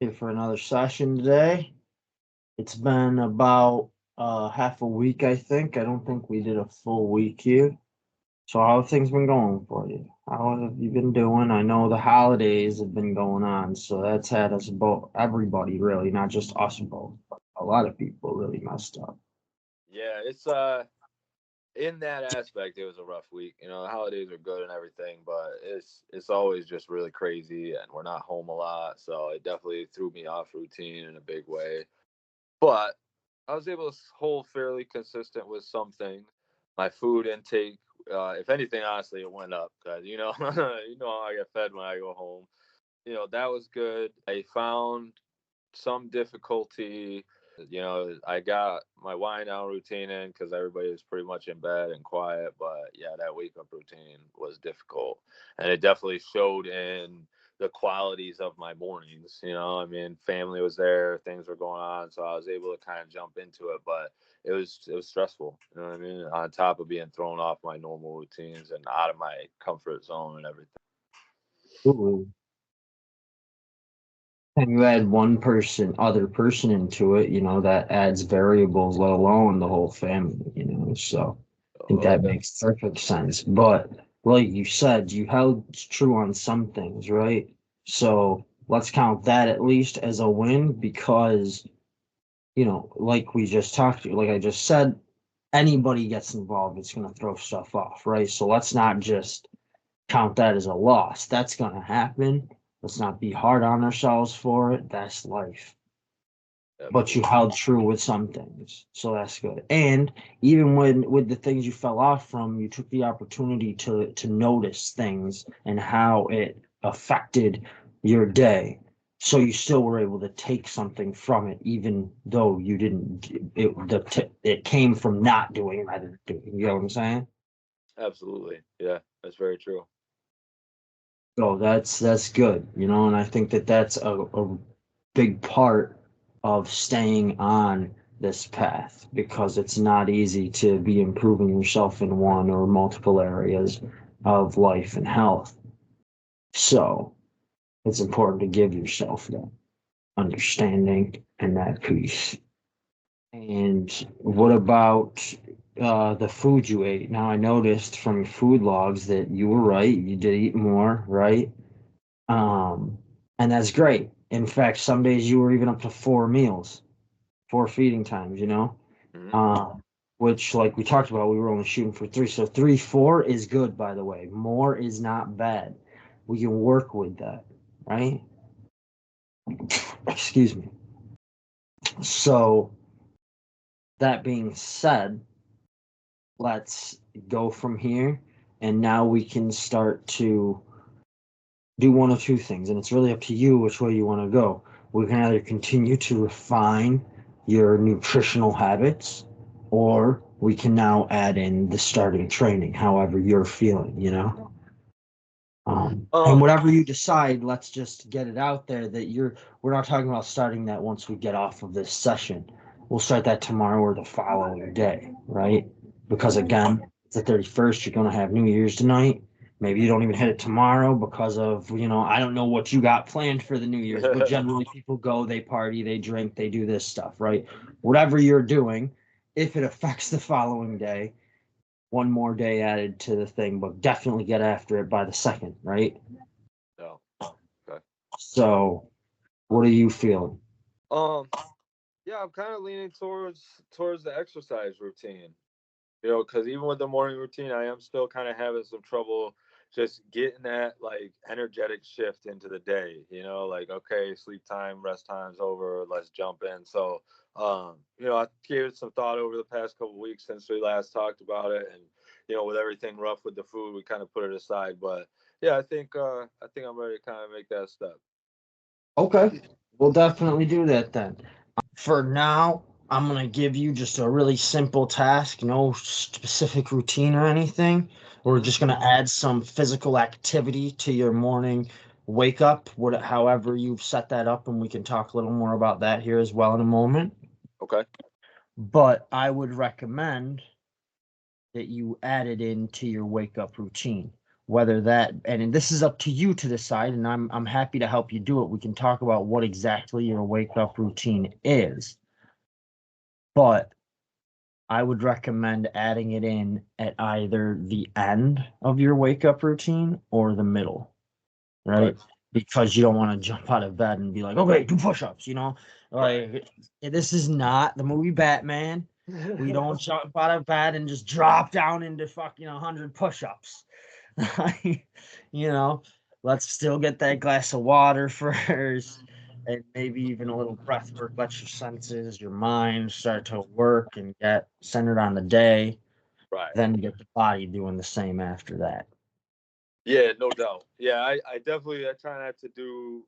Here for another session today. It's been about half a week, I think. I don't think we did a full week here. So how have things been going for you? How have you been doing? I know the holidays have been going on, so that's had us both, everybody really, not just us both, but a lot of people really messed up. Yeah, it's in that aspect it was a rough week. The holidays are good and everything, but it's always just really crazy and we're not home a lot, so it definitely threw me off routine in a big way. But I was able to hold fairly consistent with some things. My food intake, if anything, honestly, it went up because you know how I get fed when I go home. That was good. I found some difficulty. I got my wind down routine in because everybody was pretty much in bed and quiet. But yeah, that wake up routine was difficult. And it definitely showed in the qualities of my mornings. I mean, family was there, things were going on. So I was able to kind of jump into it. But it was stressful. You know what I mean? On top of being thrown off my normal routines and out of my comfort zone and everything. Ooh. And you add one person, other person into it, that adds variables, let alone the whole family. So I think Oh, that yeah. makes perfect sense. But like you said, you held true on some things, right? So let's count that at least as a win because, like we just talked to, like I just said, anybody gets involved, it's going to throw stuff off, right? So let's not just count that as a loss. That's going to happen. Let's not be hard on ourselves for it. That's life. But you Absolutely. held true with some things, so that's good. And even when with the things you fell off from, you took the opportunity to notice things and how it affected your day. So you still were able to take something from it, even though you didn't. It came from not doing rather than doing. You know what I'm saying? Absolutely. Yeah, that's very true. So that's good, and I think that that's a big part of staying on this path because it's not easy to be improving yourself in one or multiple areas of life and health. So it's important to give yourself that understanding and that peace. And what about the food you ate? Now I noticed from your food logs that you were right. You did eat more, right? Um, and that's great. In fact, some days you were even up to four meals, four feeding times. Hmm. Um, which, like we talked about, we were only shooting for three. So three, four is good, by the way. More is not bad. We can work with that, right? Excuse me. So, that being said, let's go from here. And now we can start to do one of two things, and it's really up to you which way you want to go. We can either continue to refine your nutritional habits, or we can now add in the starting training, however you're feeling. And Um, whatever you decide, let's just get it out there that we're not talking about starting that once we get off of this session. We'll start that tomorrow or the following day, right? Because again, it's the 31st, you're going to have New Year's tonight. Maybe you don't even hit it tomorrow because of, I don't know what you got planned for the New Year's, but generally people go, they party, they drink, they do this stuff, right? Whatever you're doing, if it affects the following day, one more day added to the thing, but definitely get after it by the second, right? no. Okay. So, what are you feeling? Um, yeah, I'm kind of leaning towards the exercise routine. Because even with the morning routine, I am still kind of having some trouble just getting that like energetic shift into the day. Like okay, sleep time, rest time's over. Let's jump in. So, I gave it some thought over the past couple weeks since we last talked about it, and with everything rough with the food, we kind of put it aside. But yeah, I think I'm ready to kind of make that step. Okay, we'll definitely do that then. For now, I'm going to give you just a really simple task, no specific routine or anything. We're Hmm. just going to add some physical activity to your morning wake up, however you've set that up, and we can talk a little more about that here as well in a moment. Okay. But I would recommend that you add it into your wake up routine. whether that, and this is up to you to decide, and I'm happy to help you do it. We can talk about what exactly your wake up routine is, but I would recommend adding it in at either the end of your wake up routine or the middle, Right. right? Because you don't want to jump out of bed and be like, okay, do push-ups, you know? Right. Like, this is not the movie Batman. We don't jump out of bed and just drop down into fucking 100 push-ups. You know, let's still get that glass of water first, and maybe even a little breath work. Let your senses, your mind start to work and get centered on the day. Right. Then get the body doing the same after that. Yeah, no doubt. Yeah, I definitely I try not to do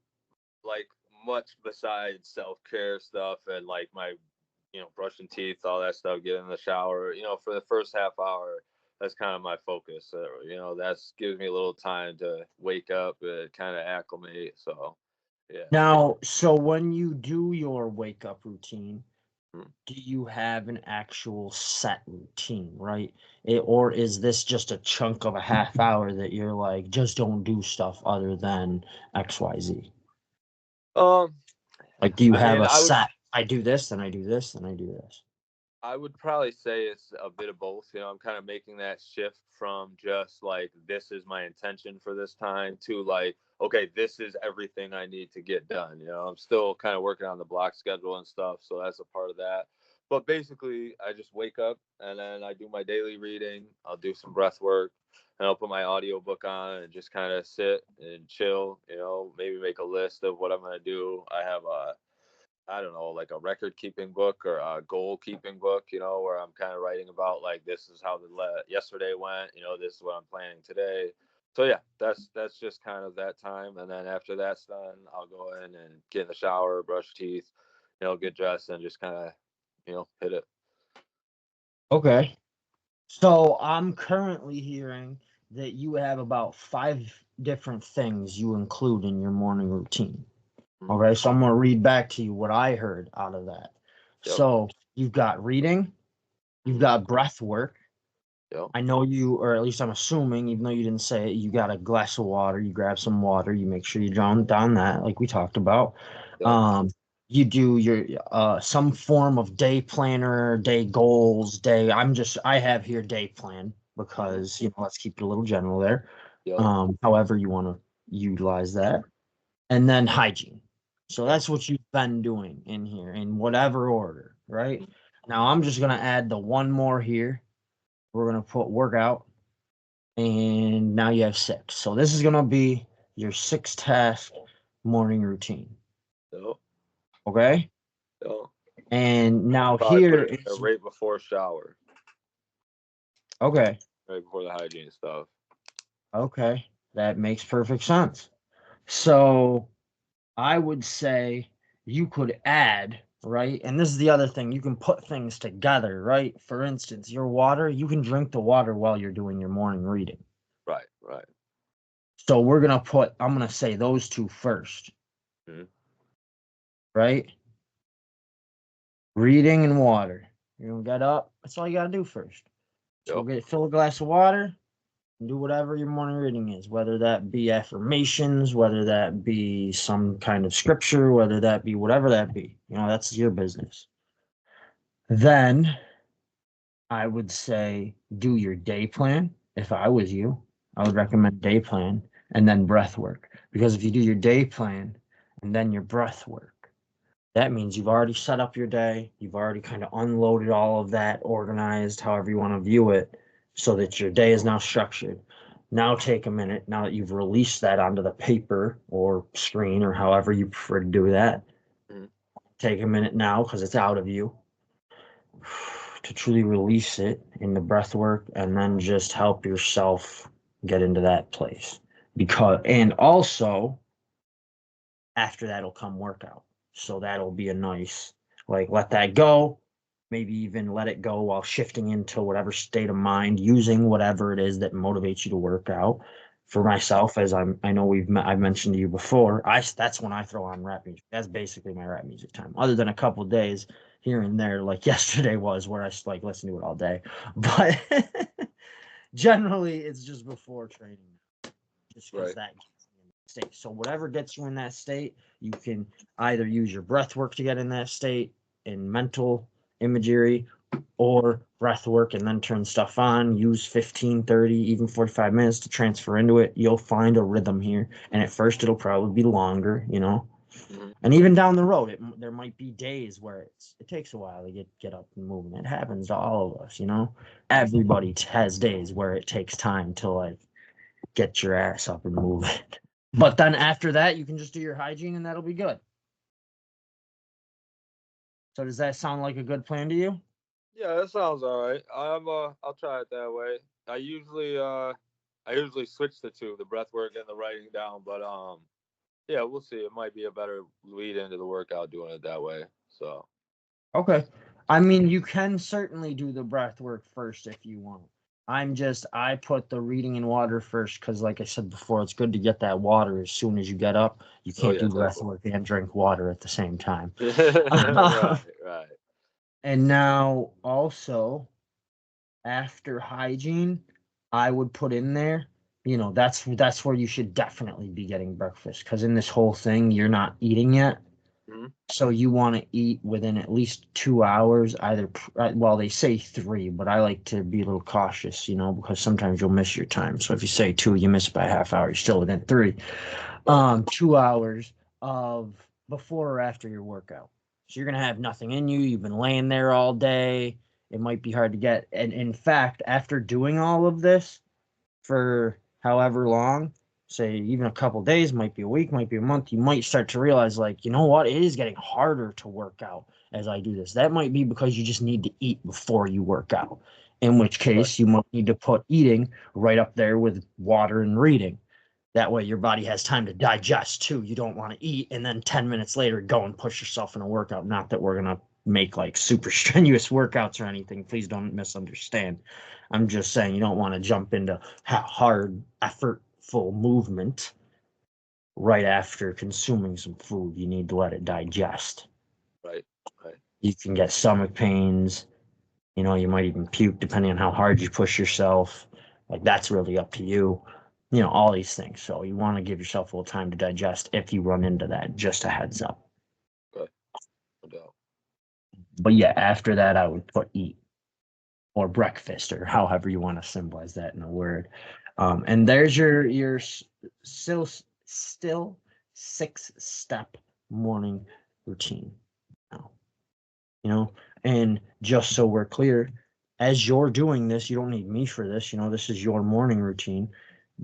like much besides self care stuff and like my brushing teeth, all that stuff, get in the shower. For the first half hour, that's kind of my focus. That's gives me a little time to wake up and kind of acclimate. So, yeah. Now, so when you do your wake up routine, Mm. do you have an actual set routine, right? Or is this just a chunk of a half hour that you're like, just don't do stuff other than XYZ? Um, Like, do you I have mean, a set? I do this, then I do this, then I do this. I would probably say it's a bit of both. I'm kind of making that shift from just like this is my intention for this time to like, okay, this is everything I need to get done. I'm still kind of working on the block schedule and stuff, so that's a part of that. But basically, I just wake up and then I do my daily reading. I'll do some breath work and I'll put my audiobook on and just kind of sit and chill, maybe make a list of what I'm going to do. I have a I don't know, like a record keeping book or a goal keeping book, where I'm kind of writing about like this is how the yesterday went, this is what I'm planning today. So yeah, that's just kind of that time, and then after that's done, I'll go in and get in the shower, brush teeth, get dressed, and just kind of, hit it. Okay. So I'm currently hearing that you have about 5 different things you include in your morning routine. Mm-hmm. Okay, so I'm gonna read back to you what I heard out of that. Yep. So you've got reading, you've Mm-hmm. got breath work. Yep. I know you, or at least I'm assuming, even though you didn't say it, you got a glass of water, you grab some water, you make sure you drown down that, like we talked about. Yep. Um, you do your some form of day planner, day goals, day. I have here day plan Mm-hmm. because let's keep it a little general there. Yep. However you want to utilize that, and then hygiene. So Yep. that's what you've been doing in here in whatever order, right? Now I'm just gonna add the one more here. We're gonna put workout, and now you have 6. So this is gonna be your 6 task morning routine. Yep. Okay. Yep. And now Probably put here it in there is right before shower, okay. right before the hygiene stuff. Okay. That makes perfect sense. So I would say you could add, right? And this is the other thing, you can put things together, right? For instance, your water, you can drink the water while you're doing your morning reading. Right. Right. So I'm gonna say those two first, Mm-hmm. right? Reading and water. You're gonna get up. That's all you gotta do first. So Yep. fill a glass of water and do whatever your morning reading is, whether that be affirmations, whether that be some kind of scripture, whether that be whatever that be. That's your business. Then I would say do your day plan. If I was you, I would recommend day plan and then breath work. Because if you do your day plan and then your breath work, that means you've already set up your day. You've already kind of unloaded all of that, organized, however you want to view it, so that your day is now structured. Now take a minute, now that you've released that onto the paper or screen or however you prefer to do that. Mm-hmm. Take a minute now because it's out of you to truly release it in the breath work and then just help yourself get into that place. And also after that'll come workout. So that'll be a nice, like, let that go, maybe even let it go while shifting into whatever state of mind, using whatever it is that motivates you to work out. For myself, as I know I've mentioned to you before, that's when I throw on rap music. That's basically my rap music time. Other than a couple of days here and there, like yesterday was, where I like listen to it all day. But generally, it's just before training. just because Right. that gets you in that state. So whatever gets you in that state, you can either use your breath work to get in that state in mental imagery, or breath work and then turn stuff on, use 15, 30, even 45 minutes to transfer into it. You'll find a rhythm here. And at first it'll probably be longer, you know. Hmm. And even down the road, there might be days where it takes a while to get up and moving. It happens to all of us, you know. Everybody has days where it takes time to like get your ass up and moving. But then after that, you can just do your hygiene and that'll be good. So does that sound like a good plan to you? Yeah, that sounds all right. I'll try it that way. I usually switch the two, the breath work and the writing down, but yeah, we'll see. It might be a better lead into the workout doing it that way. So Okay. I mean, you can certainly do the breath work first if you want. I put the reading in water first because, like I said before, it's good to get that water as soon as you get up. You oh can't yeah, do breath definitely. work and drink water at the same time. Right, right. And now, also, after hygiene, I would put in there, that's where you should definitely be getting breakfast because in this whole thing, you're not eating yet. Hmm. So you want to eat within at least 2 hours, either, well, they say three, but I like to be a little cautious, because sometimes you'll miss your time. So if you say two, you miss by a half hour, you're still within three. Right, 2 hours of before or after your workout. So you're going to have nothing in you. You've been laying there all day. It might be hard to get. And in fact, after doing all of this, for however long, say even a couple days, might be a week, might be a month, you might start to realize, like, you know what, it is getting harder to work out as I do this. That might be because you just need to eat before you work out, in which right, case you might need to put eating right up there with water and reading. That way your body has time to digest too. You don't want to eat and then 10 minutes later go and push yourself in a workout. Not that we're going to make like super strenuous workouts or anything. Please don't misunderstand. I'm just saying you don't want to jump into hard, effortful movement right after consuming some food. You need to let it digest. right, right, You can get stomach pains. You might even puke depending on how hard you push yourself. Like that's really up to you. All these things. So you want to give yourself a little time to digest if you run into that. Just a heads up. right. No doubt. But yeah, after that, I would put eat or breakfast or however you want to symbolize that in a word. And there's your still 6-step morning routine. Now, you know, and just so we're clear, as you're doing this, you don't need me for this. This is your morning routine.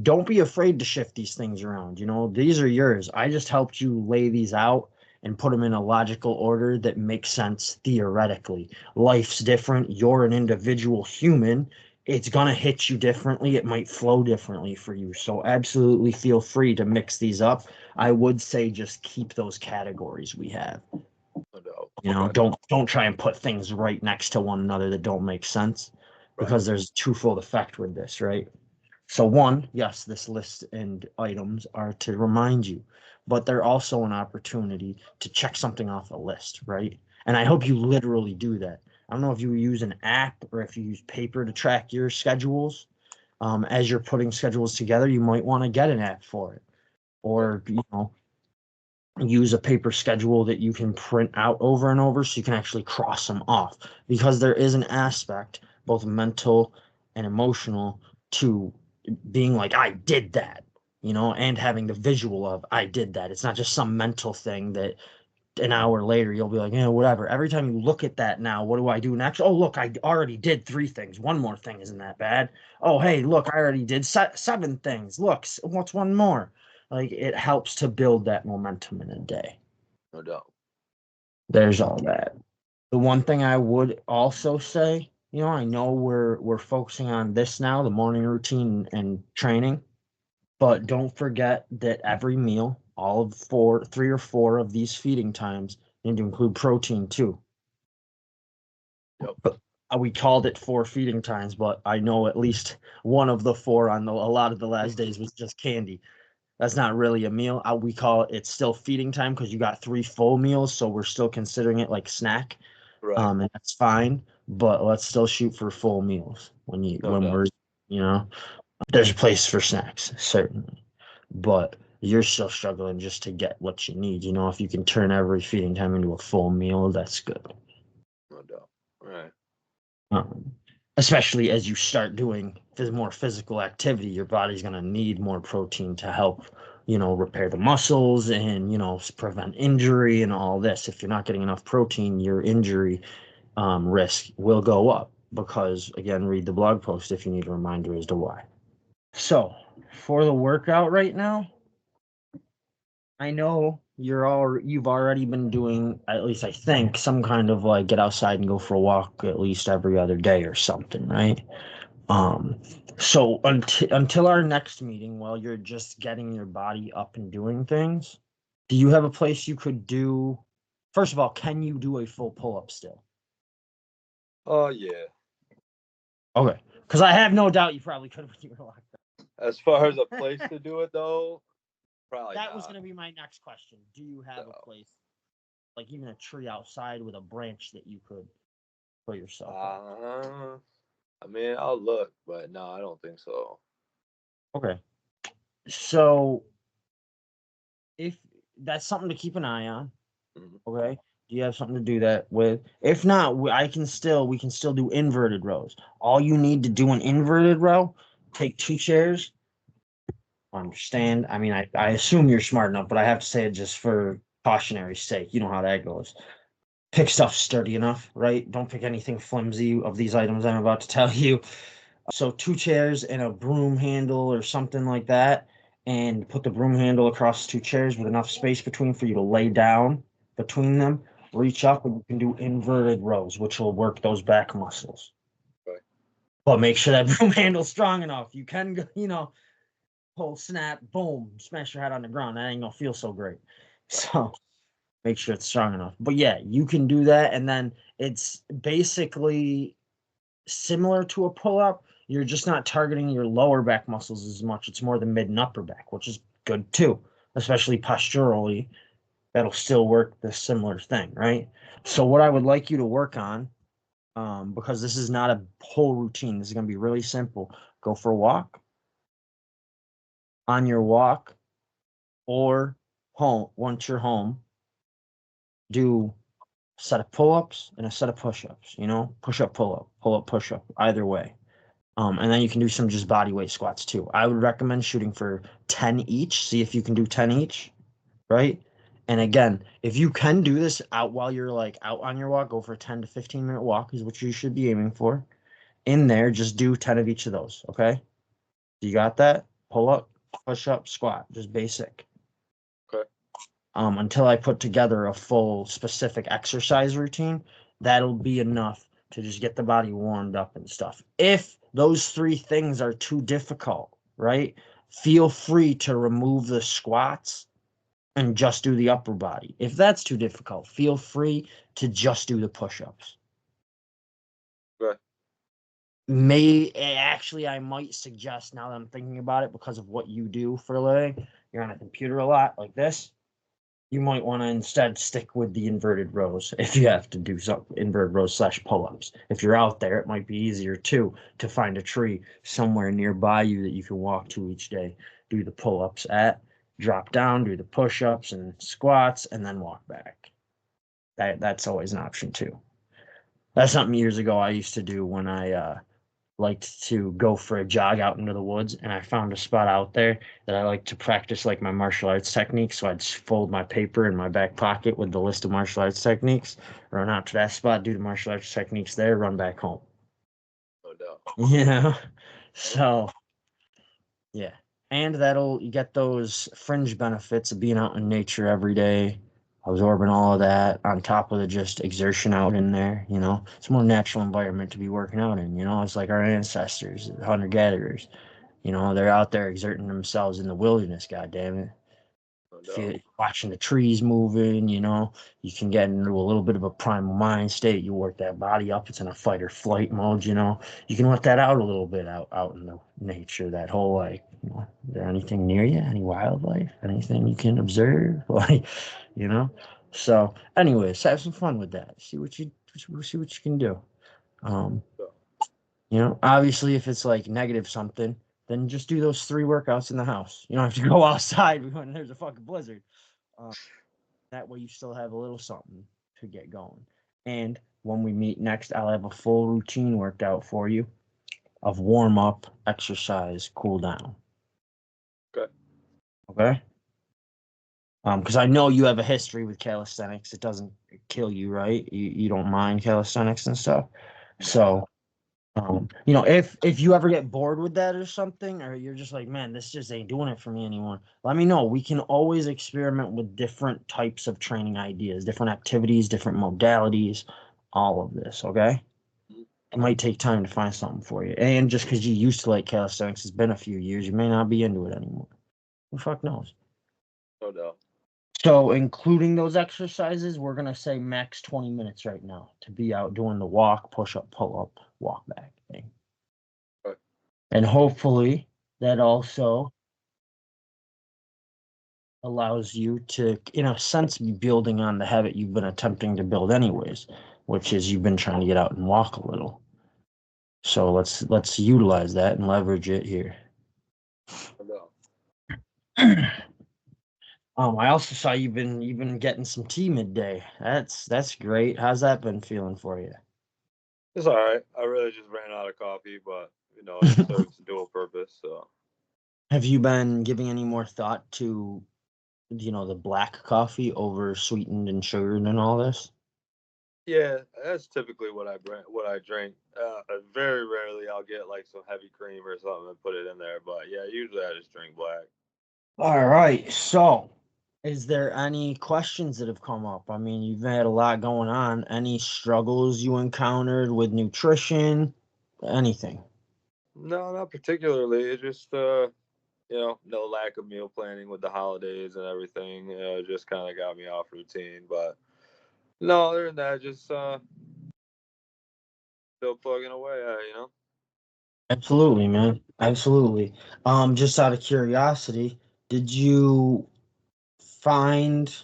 Don't be afraid to shift these things around. These are yours. I just helped you lay these out and put them in a logical order that makes sense theoretically. Life's different. You're an individual human. It's going to hit you differently. It might flow differently for you. So absolutely feel free to mix these up. I would say just keep those categories we have. No doubt. You know, Okay. don't try and put things right next to one another that don't make sense, Right. because there's a twofold effect with this, right? So one, yes, this list and items are to remind you, but they're also an opportunity to check something off a list, right? And I hope you literally do that. I don't know if you use an app or if you use paper to track your schedules. As you're putting schedules together, you might want to get an app for it, Right. or use a paper schedule that you can print out over and over so you can actually cross them off, because there is an aspect, both mental and emotional, to being like, I did that, and having the visual of I did that. It's not just some mental thing that an hour later you'll be like, whatever. Every time you look at that now, what do I do next? Oh, look, I already did 3 things. One more thing isn't that bad. Oh, Right. hey, look, I already did 7 things. Look, what's one more? Like, it helps to build that momentum in a day. No doubt. There's all that. The one thing I would also say, I know we're focusing on this now, the morning routine and training, but don't forget that every meal, all of 3 or 4 of these feeding times, need to include protein too. Yep. But we called it 4 feeding times, but I know at least one of the 4 on a lot of the last days was just candy. That's not really a meal. We call it's still feeding time because you got 3 full meals, so we're still considering it like snack. Right. And that's fine. But let's still shoot for full meals when No doubt. we're, you know, there's a place for snacks, certainly. but you're still struggling just to get what you need. You know, if you can turn every feeding time into a full meal, that's good. No doubt. All right. Um, Especially as you start doing more physical activity, your body's going to need more protein to help, repair the muscles and, prevent injury and all this. If you're not getting enough protein, your injury risk will go up because, again, read the blog post if you need a reminder as to why. So, for the workout right now, I know you've already been doing, at least I think, some kind of like get outside and go for a walk at least every other day or something, right? Um, so until our next meeting, while you're just getting your body up and doing things, do you have a place you could do? First of all, can you do a full pull-up still? Oh yeah. Okay, because I have no doubt you probably could when you were locked up. As far as a place to do it though, probably That was not. going to be my next question. Do you have a No. place, like even a tree outside with a branch that you could put yourself up? Uh, I mean, I'll look, but no, I don't think so. Okay. So if that's something to keep an eye on, Mhm. okay? Do you have something to do that with? If not, we can still do inverted rows. All you need to do an inverted row, take 2 chairs. Understand? I mean, I assume you're smart enough, but I have to say it just for cautionary sake. You know how that goes. Pick stuff sturdy enough, right? Don't pick anything flimsy of these items I'm about to tell you. So 2 chairs and a broom handle or something like that, and put the broom handle across 2 chairs with enough space between for you to lay down between them. Reach up and you can do inverted rows, which will work those back muscles. Okay. But make sure that broom handle's strong enough. You can go, pull, snap, boom, smash your head on the ground. That ain't gonna feel so great. Right. So make sure it's strong enough. But yeah, you can do that, and then it's basically similar to a pull up. You're just not targeting your lower back muscles as much. It's more the mid and upper back, which is good too, especially posturally. That'll still work the similar thing, right? So, what I would like you to work on, because this is not a whole routine, this is going to be really simple. Go for a walk. On your walk or home, once you're home, do a set of pull ups and a set of push ups, pull up, push up, either way. And then you can do some just body weight squats too. I would recommend shooting for 10 each. See if you can do 10 each, right? And again, if you can do this out while you're like out on your walk, go for a 10 to 15-minute walk is what you should be aiming for. In there, just do 10 of each of those, okay? You got that? Pull up, push up, squat, just basic. Okay. Until I put together a full specific exercise routine, that'll be enough to just get the body warmed up and stuff. If those 3 things are too difficult, right? Feel free to remove the squats and just do the upper body. If that's too difficult, feel free to just do the push-ups. Okay. I might suggest now that I'm thinking about it because of what you do for a living, you're on a computer a lot like this. You might want to instead stick with the inverted rows if you have to do some inverted rows / pull-ups. If you're out there, it might be easier too to find a tree somewhere nearby you that you can walk to each day, do the pull-ups at, drop down, do the push-ups and squats, and then walk back. That's always an option too. That's something years ago I used to do when I liked to go for a jog out into the woods, and I found a spot out there that I like to practice like my martial arts techniques. So I'd just fold my paper in my back pocket with the list of martial arts techniques, run out to that spot, do the martial arts techniques there, run back home. No doubt. You know? Okay. So yeah. And that'll you get those fringe benefits of being out in nature every day, absorbing all of that on top of the just exertion out in there, It's a more natural environment to be working out in, It's like our ancestors, hunter gatherers. They're out there exerting themselves in the wilderness, god damn it. No If doubt. you're watching the trees moving, you can get into a little bit of a primal mind state. You work that body up, it's in a fight or flight mode, You can let that out a little bit out in the nature, that whole like, is there anything near you? Any wildlife? Anything you can observe? Like, you know? So anyways, have some fun with that. See what you can do. Um, Obviously, if it's like negative something, then just do those 3 workouts in the house. You don't have to go outside when there's a fucking blizzard. That way you still have a little something to get going. And when we meet next, I'll have a full routine worked out for you of warm up, exercise, cool down. Okay. Okay. Because I know you have a history with calisthenics. It doesn't kill you, right? You don't mind calisthenics and stuff. No. So, if you ever get bored with that or something, or you're just like, man, this just ain't doing it for me anymore, let me know. We can always experiment with different types of training ideas, different activities, different modalities, all of this. Okay. It might take time to find something for you. And just because you used to like calisthenics, it's been a few years, you may not be into it anymore. Who the fuck knows? No doubt. So, including those exercises, we're going to say max 20 minutes right now to be out doing the walk, push up, pull up, walk back thing. Okay. And hopefully that also allows you to, in a sense, be building on the habit you've been attempting to build anyways, which is you've been trying to get out and walk a little. So let's utilize that and leverage it here. No I also saw you've been getting some tea midday. That's great. How's that been feeling for you? It's all right. I really just ran out of coffee, but it serves dual purpose. So Have you been giving any more thought to, the black coffee over sweetened and sugared and all this? yeah, that's typically what I drink. Very rarely I'll get like some heavy cream or something and put it in there. But yeah, usually I just drink black. All right. So, is there any questions that have come up? I mean, you've had a lot going on. Any struggles you encountered with nutrition? Anything? No, not particularly. It's just no lack of meal planning with the holidays and everything. Just kind of got me off routine. But no, other than that, just still plugging away. Absolutely, man. Absolutely. Just out of curiosity, did you find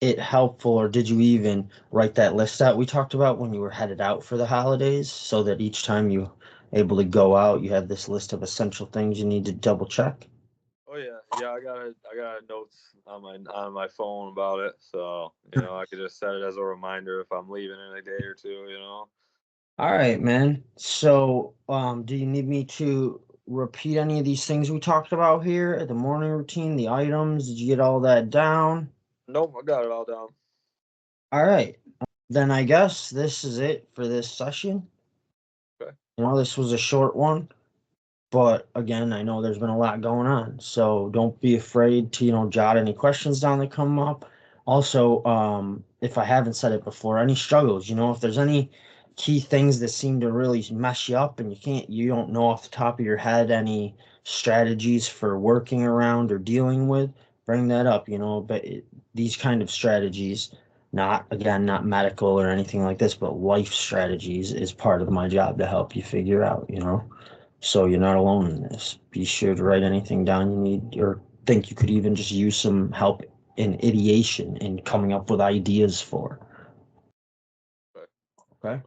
it helpful, or did you even write that list out we talked about when you were headed out for the holidays, so that each time you able to go out, you had this list of essential things you need to double check? Oh yeah. I got notes on my phone about it, so I could just set it as a reminder if I'm leaving in a day or two. All right, man. So, do you need me to repeat any of these things we talked about here? The morning routine, the items, did you get all that down? Nope, I got it all down. All right. Then I guess this is it for this session. Okay. This was a short one. But again, I know there's been a lot going on, so don't be afraid to, jot any questions down that come up. Also, if I haven't said it before, any struggles, if there's any key things that seem to really mess you up and you don't know off the top of your head any strategies for working around or dealing with, bring that up, but these kind of strategies, not medical or anything like this, but life strategies is part of my job to help you figure out. So you're not alone in this. Be sure to write anything down you need or think you could even just use some help in ideation and coming up with ideas for. Okay. Okay.